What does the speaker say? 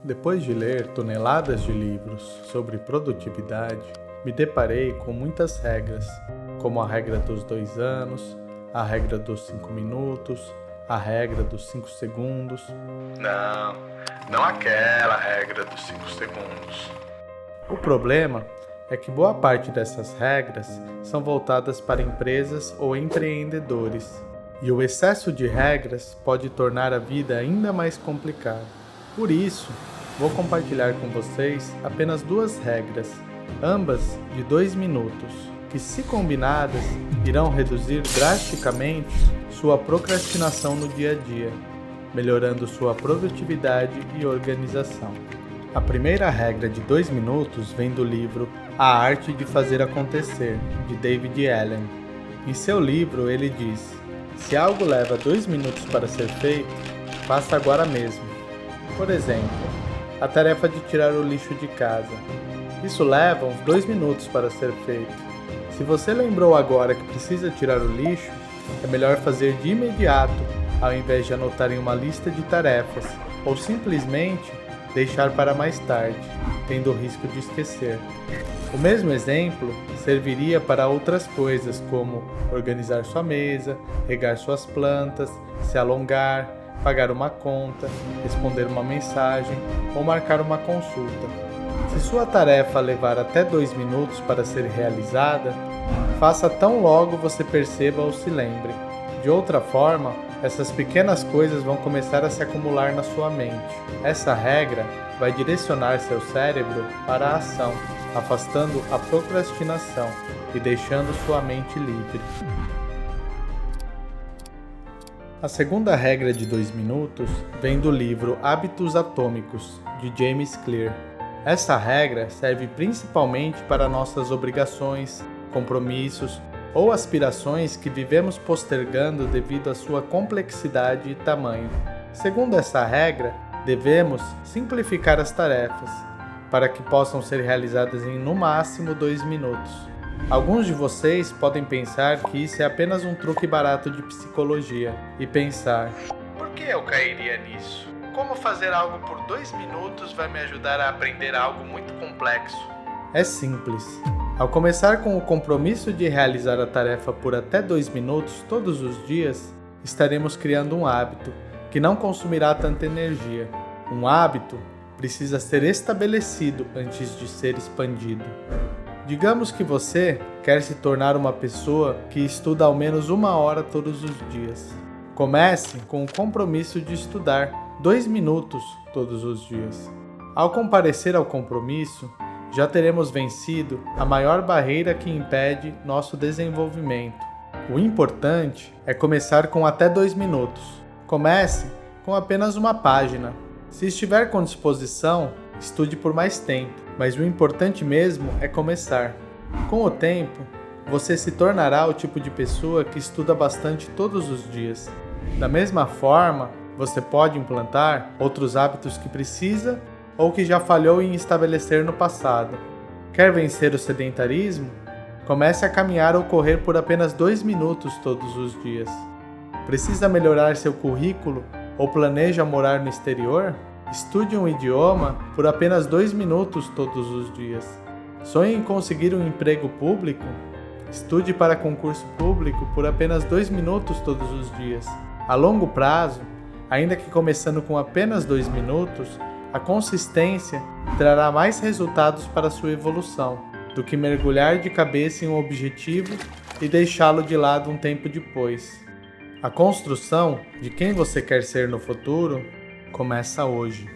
Depois de ler toneladas de livros sobre produtividade, me deparei com muitas regras, como a regra dos 2 anos, a regra dos 5 minutos, a regra dos 5 segundos. Não aquela regra dos 5 segundos. O problema é que boa parte dessas regras são voltadas para empresas ou empreendedores, e o excesso de regras pode tornar a vida ainda mais complicada. Por isso, vou compartilhar com vocês apenas 2 regras, ambas de 2 minutos, que, se combinadas, irão reduzir drasticamente sua procrastinação no dia a dia, melhorando sua produtividade e organização. A primeira regra de 2 minutos vem do livro A Arte de Fazer Acontecer, de David Allen. Em seu livro, ele diz: se algo leva 2 minutos para ser feito, faça agora mesmo. Por exemplo, a tarefa de tirar o lixo de casa. Isso leva uns 2 minutos para ser feito. Se você lembrou agora que precisa tirar o lixo, é melhor fazer de imediato, ao invés de anotar em uma lista de tarefas, ou simplesmente deixar para mais tarde, tendo o risco de esquecer. O mesmo exemplo serviria para outras coisas, como organizar sua mesa, regar suas plantas, se alongar, pagar uma conta, responder uma mensagem ou marcar uma consulta. Se sua tarefa levar até 2 minutos para ser realizada, faça tão logo você perceba ou se lembre. De outra forma, essas pequenas coisas vão começar a se acumular na sua mente. Essa regra vai direcionar seu cérebro para a ação, afastando a procrastinação e deixando sua mente livre. A segunda regra de 2 minutos vem do livro Hábitos Atômicos, de James Clear. Essa regra serve principalmente para nossas obrigações, compromissos ou aspirações que vivemos postergando devido à sua complexidade e tamanho. Segundo essa regra, devemos simplificar as tarefas, para que possam ser realizadas em no máximo 2 minutos. Alguns de vocês podem pensar que isso é apenas um truque barato de psicologia e pensar: por que eu cairia nisso? Como fazer algo por 2 minutos vai me ajudar a aprender algo muito complexo? É simples. Ao começar com o compromisso de realizar a tarefa por até 2 minutos todos os dias, estaremos criando um hábito que não consumirá tanta energia. Um hábito precisa ser estabelecido antes de ser expandido. Digamos que você quer se tornar uma pessoa que estuda ao menos 1 hora todos os dias. Comece com o compromisso de estudar 2 minutos todos os dias. Ao comparecer ao compromisso, já teremos vencido a maior barreira que impede nosso desenvolvimento. O importante é começar com até 2 minutos. Comece com apenas 1 página. Se estiver com disposição, estude por mais tempo, mas o importante mesmo é começar. Com o tempo, você se tornará o tipo de pessoa que estuda bastante todos os dias. Da mesma forma, você pode implantar outros hábitos que precisa ou que já falhou em estabelecer no passado. Quer vencer o sedentarismo? Comece a caminhar ou correr por apenas 2 minutos todos os dias. Precisa melhorar seu currículo ou planeja morar no exterior? Estude um idioma por apenas 2 minutos todos os dias. Sonha em conseguir um emprego público? Estude para concurso público por apenas 2 minutos todos os dias. A longo prazo, ainda que começando com apenas 2 minutos, a consistência trará mais resultados para sua evolução do que mergulhar de cabeça em um objetivo e deixá-lo de lado um tempo depois. A construção de quem você quer ser no futuro começa hoje.